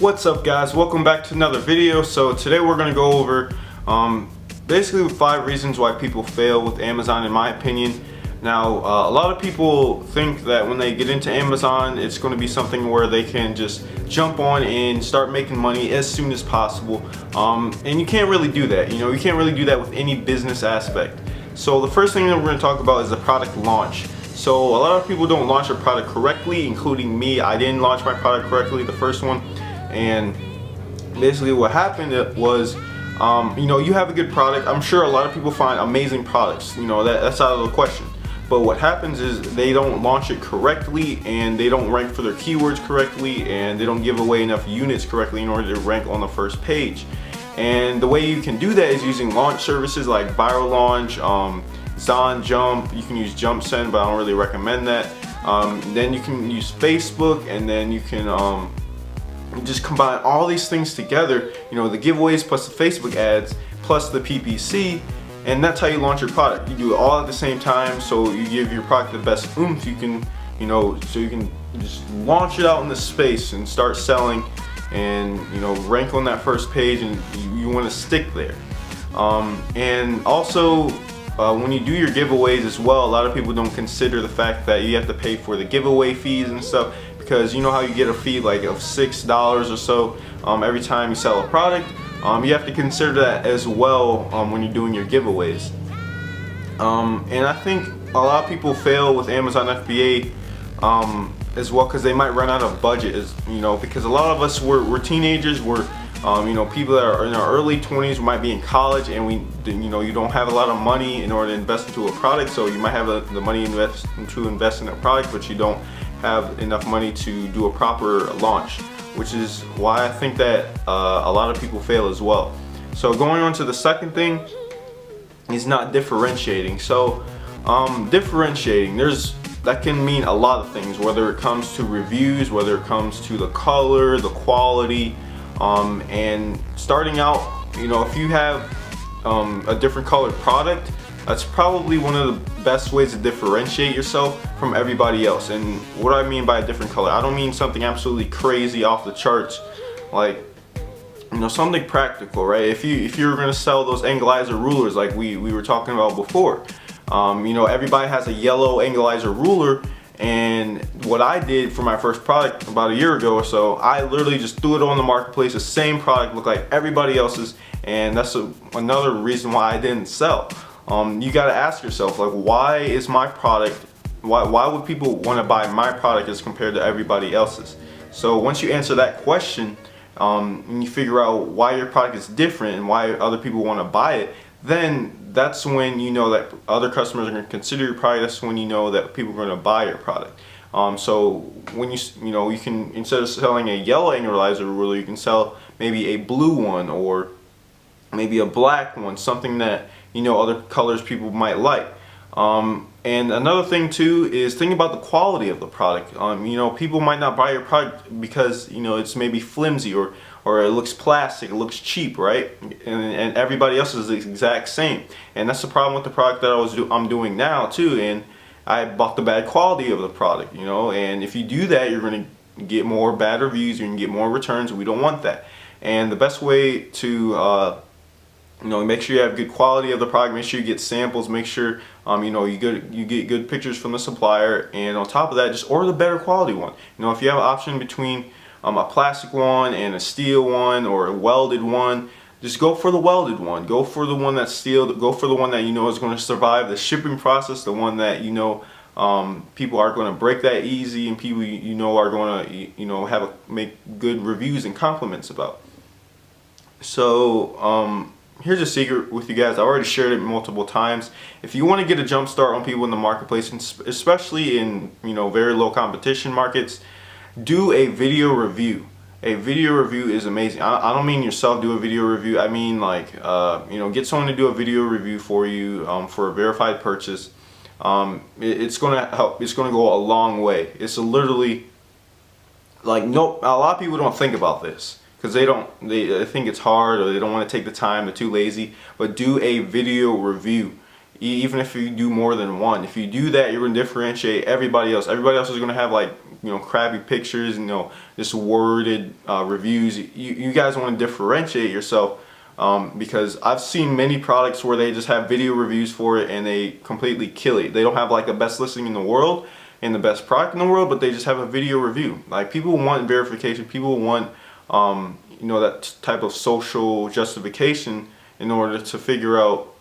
What's up, guys? Welcome back to another video. So today we're going to go over basically 5 reasons why people fail with Amazon, in my opinion. Now a lot of people think that when they get into Amazon it's going to be something where they can just jump on and start making money as soon as possible, and you can't really do that. You can't really do that with any business aspect. So the first thing that we're going to talk about is the product launch. So a lot of people don't launch their product correctly, including me. I didn't launch my product correctly, the first one. And basically what happened was, you have a good product. I'm sure a lot of people find amazing products, that's out of the question. But what happens is they don't launch it correctly, and they don't rank for their keywords correctly, and they don't give away enough units correctly in order to rank on the first page. And the way you can do that is using launch services like ByroLaunch, ZonJump. You can use JumpSend, but I don't really recommend that. Then you can use Facebook, and then you can just combine all these things together, the giveaways plus the Facebook ads plus the PPC, and that's how you launch your product. You do it all at the same time, so you give your product the best oomph you can, so you can just launch it out in the space and start selling, and rank on that first page, and you want to stick there. And also when you do your giveaways as well, a lot of people don't consider the fact that you have to pay for the giveaway fees and stuff, because you know how you get a fee like of $6 or so every time you sell a product. You have to consider that as well when you're doing your giveaways. And I think a lot of people fail with Amazon FBA as well, because they might run out of budget, because a lot of us, we're teenagers, we're people that are in our early 20s, might be in college, and you don't have a lot of money in order to invest into a product. So you might have the money to invest in a product, but you don't have enough money to do a proper launch, which is why I think that a lot of people fail as well. So going on to the second thing is not differentiating. So differentiating, that can mean a lot of things, whether it comes to reviews, whether it comes to the color, the quality, and starting out, if you have a different colored product, that's probably one of the best ways to differentiate yourself from everybody else. And what I mean by a different color, I don't mean something absolutely crazy off the charts, like something practical, right? If you're gonna sell those Anglizer rulers like we were talking about before, everybody has a yellow Anglizer ruler. And what I did for my first product about a year ago or so, I literally just threw it on the marketplace. The same product looked like everybody else's, and that's another reason why I didn't sell. You got to ask yourself, like, why is my product, why would people want to buy my product as compared to everybody else's? So once you answer that question, and you figure out why your product is different and why other people want to buy it, then that's when you know that other customers are going to consider your product. That's when you know that people are going to buy your product. So when you can, instead of selling a yellow Anglizer ruler, you can sell maybe a blue one, or maybe a black one, something that other colors people might like. And another thing too is think about the quality of the product. People might not buy your product because it's maybe flimsy, or it looks plastic, it looks cheap, right? And everybody else is the exact same. And that's the problem with the product that I'm doing now too. And I bought the bad quality of the product, and if you do that, you're going to get more bad reviews, you're going to get more returns. We don't want that. And the best way to make sure you have good quality of the product, make sure you get samples, make sure you get good pictures from the supplier, and on top of that, just order the better quality one. If you have an option between a plastic one and a steel one, or a welded one, just go for the welded one. Go for the one that's steel. Go for the one that is going to survive the shipping process, the one that people aren't going to break that easy, and people are going to make good reviews and compliments about. So here's a secret with you guys. I already shared it multiple times. If you want to get a jump start on people in the marketplace, and especially in very low competition markets, do a video review. A video review is amazing. I don't mean yourself do a video review. I mean like get someone to do a video review for you for a verified purchase. It's going to help. It's going to go a long way. It's literally like, a lot of people don't think about this, because they think it's hard, or they don't want to take the time, they're too lazy. But do a video review. even if you do more than one. If you do that, you're going to differentiate everybody else. Everybody else is going to have like, you know, crappy pictures and, you know, just worded reviews. You guys want to differentiate yourself, because I've seen many products where they just have video reviews for it and they completely kill it. They don't have like the best listing in the world and the best product in the world, but they just have a video review. Like, people want verification. People want you know, that type of social justification in order to figure out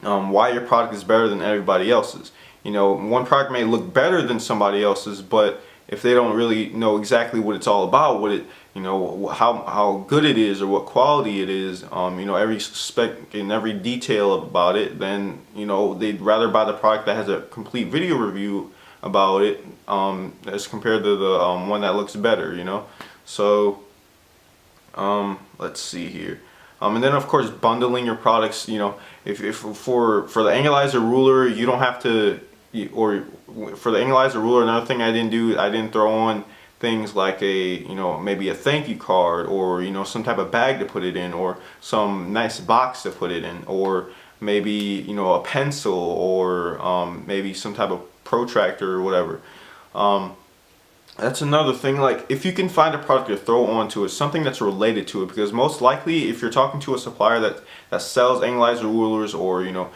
why your product is better than everybody else's. You know, one product may look better than somebody else's, but if they don't really know exactly what it's all about, what it, you know, how good it is or what quality it is, you know, every spec and every detail about it, then, you know, they'd rather buy the product that has a complete video review about it, as compared to the one that looks better, you know. So let's see here. And then of course bundling your products. You know, if for the Angulizer ruler, you don't have to, or for the Angulizer ruler, another thing I didn't throw on things like a, you know, maybe a thank you card, or, you know, some type of bag to put it in, or some nice box to put it in, or maybe, you know, a pencil, or maybe some type of protractor or whatever. That's another thing. Like, if you can find a product to throw onto it, something that's related to it, because most likely if you're talking to a supplier that sells Angulizer rulers, or, you know,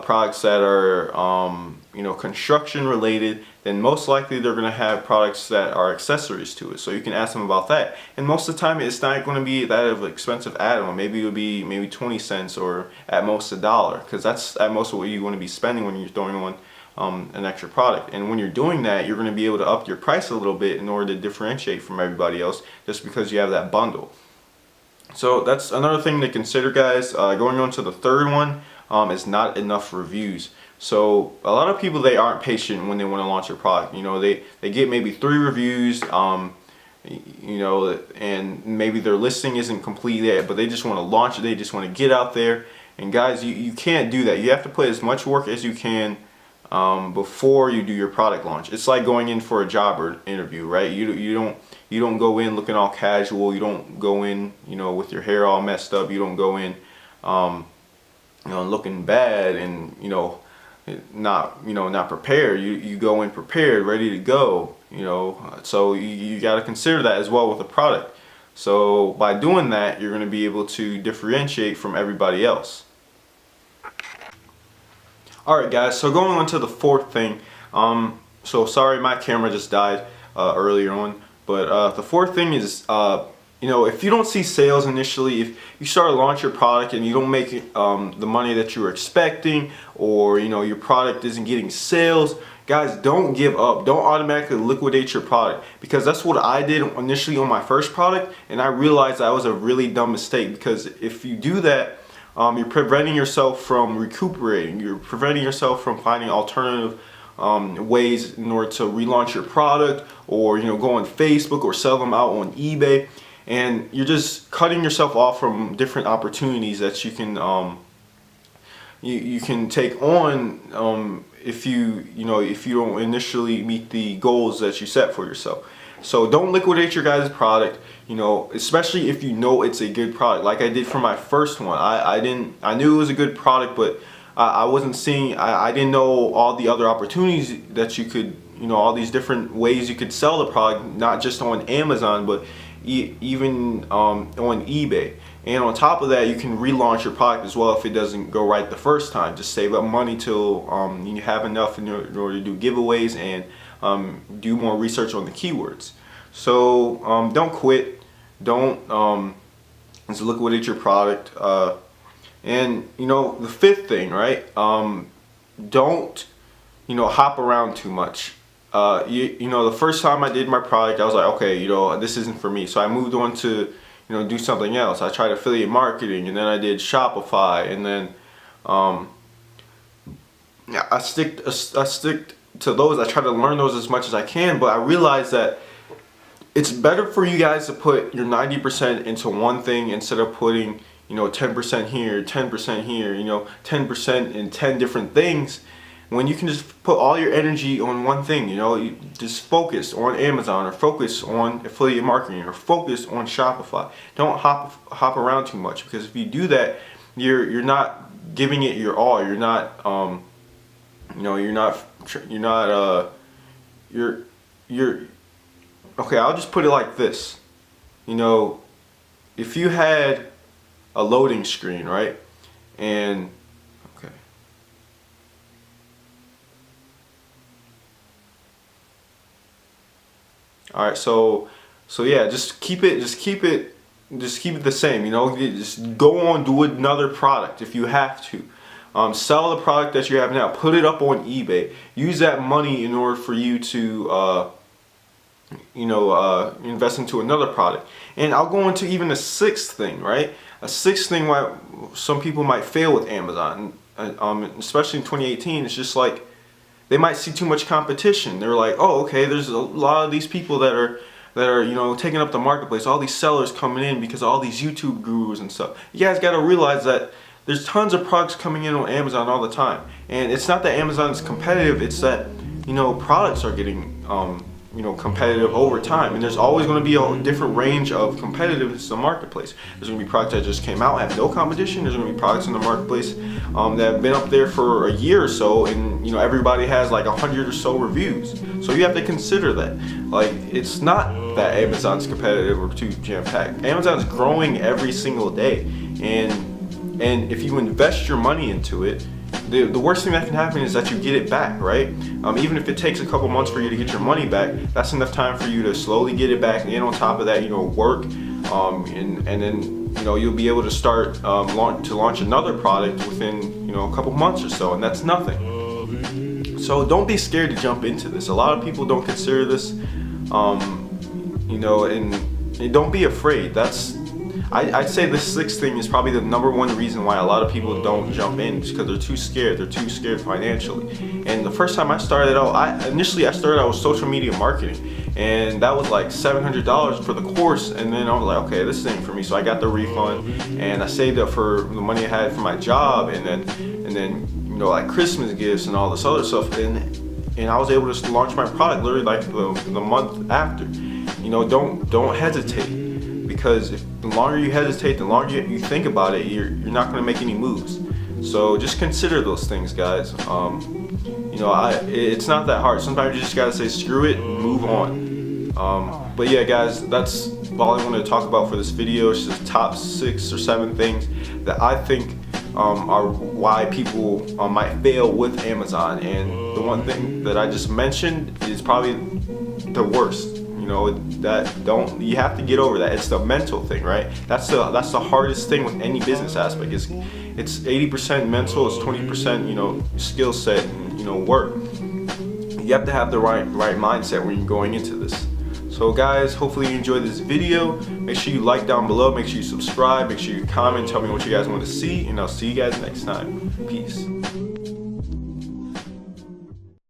products that are you know, construction related, then most likely they're going to have products that are accessories to it. So you can ask them about that, and most of the time it's not going to be that of an expensive add-on. Maybe it would be maybe 20 cents or at most $1, because that's at most what you want to be spending when you're throwing on an extra product. And when you're doing that, you're going to be able to up your price a little bit in order to differentiate from everybody else, just because you have that bundle. So that's another thing to consider, guys. Going on to the third one, is not enough reviews. So a lot of people, they aren't patient when they want to launch a product. You know, they get maybe 3 reviews, you know, and maybe their listing isn't complete yet, but they just want to launch it. They just want to get out there. And guys, you can't do that. You have to put as much work as you can before you do your product launch. It's like going in for a job or interview, right? You don't go in looking all casual. You don't go in, you know, with your hair all messed up. You don't go in, you know, looking bad and, you know, not prepared. You go in prepared, ready to go, you know. So you got to consider that as well with the product. So by doing that, you're going to be able to differentiate from everybody else. Alright guys, so going on to the fourth thing, so sorry my camera just died earlier on, but the fourth thing is, you know, if you don't see sales initially, if you start to launch your product and you don't make the money that you were expecting, or, you know, your product isn't getting sales, guys, don't give up. Don't automatically liquidate your product, because that's what I did initially on my first product, and I realized that was a really dumb mistake, because if you do that, you're preventing yourself from recuperating. You're preventing yourself from finding alternative ways in order to relaunch your product, or, you know, go on Facebook or sell them out on eBay, and you're just cutting yourself off from different opportunities that you can you can take on if you don't initially meet the goals that you set for yourself. So don't liquidate your guys' product, you know, especially if you know it's a good product. Like I did for my first one. I knew it was a good product, but I wasn't seeing, I didn't know all the other opportunities that you could, you know, all these different ways you could sell the product, not just on Amazon, but even on eBay. And on top of that, you can relaunch your product as well if it doesn't go right the first time. Just save up money till you have enough in order to do giveaways and do more research on the keywords. So don't quit. Don't just liquidate your product. And, you know, the fifth thing, right? Don't, you know, hop around too much. You know, the first time I did my product, I was like, okay, you know, this isn't for me. So I moved on to, you know, do something else. I tried affiliate marketing, and then I did Shopify, and then I stick to those. I try to learn those as much as I can, but I realized that it's better for you guys to put your 90% into one thing instead of putting, you know, 10% here, 10% here, you know, 10% in 10 different things. When you can just put all your energy on one thing, you know, you just focus on Amazon, or focus on affiliate marketing, or focus on Shopify. Don't hop around too much, because if you do that, you're not giving it your all. You're not you're okay, I'll just put it like this. If you had a loading screen, right? And okay. All right, so yeah, just keep it the same. Just go on, do another product if you have to. Sell the product that you have now, put it up on eBay. Use that money in order for you to invest into another product. And I'll go into even a sixth thing, right? A sixth thing why some people might fail with Amazon, especially in 2018, it's just like they might see too much competition. They're like, oh, okay, there's a lot of these people that are taking up the marketplace, all these sellers coming in because of all these YouTube gurus and stuff. You guys got to realize that there's tons of products coming in on Amazon all the time, and it's not that Amazon is competitive, it's that products are getting competitive over time, and there's always going to be a different range of competitiveness in the marketplace. There's going to be products that just came out, have no competition. There's going to be products in the marketplace that have been up there for a year or so, and everybody has like 100 or so reviews. So you have to consider that. Like, it's not that Amazon's competitive or too jam-packed. Amazon's growing every single day, and if you invest your money into it, the worst thing that can happen is that you get it back, right? Even if it takes a couple months for you to get your money back, that's enough time for you to slowly get it back, and on top of that, work, and then you'll be able to start to launch another product within a couple months or so, and that's nothing. So don't be scared to jump into this. A lot of people don't consider this, and don't be afraid. I'd say the sixth thing is probably the #1 reason why a lot of people don't jump in, because they're too scared. They're too scared financially. And the first time I started out, I started out with social media marketing, and that was like $700 for the course. And then I was like, okay, this ain't for me. So I got the refund, and I saved up for the money I had from my job, and then like Christmas gifts and all this other stuff, and I was able to launch my product literally like the month after. Don't hesitate. Because the longer you hesitate, the longer you think about it, you're not going to make any moves. So just consider those things, guys. It's not that hard. Sometimes you just got to say screw it and move on. But yeah, guys, that's all I wanted to talk about for this video. It's just top 6 or 7 things that I think are why people might fail with Amazon. And the one thing that I just mentioned is probably the worst. You have to get over that. It's the mental thing, right? That's the hardest thing with any business aspect. It's 80% mental, it's 20% skill set and work. You have to have the right mindset when you're going into this. So guys, hopefully you enjoyed this video. Make sure you like down below, make sure you subscribe, make sure you comment, tell me what you guys want to see, and I'll see you guys next time. Peace.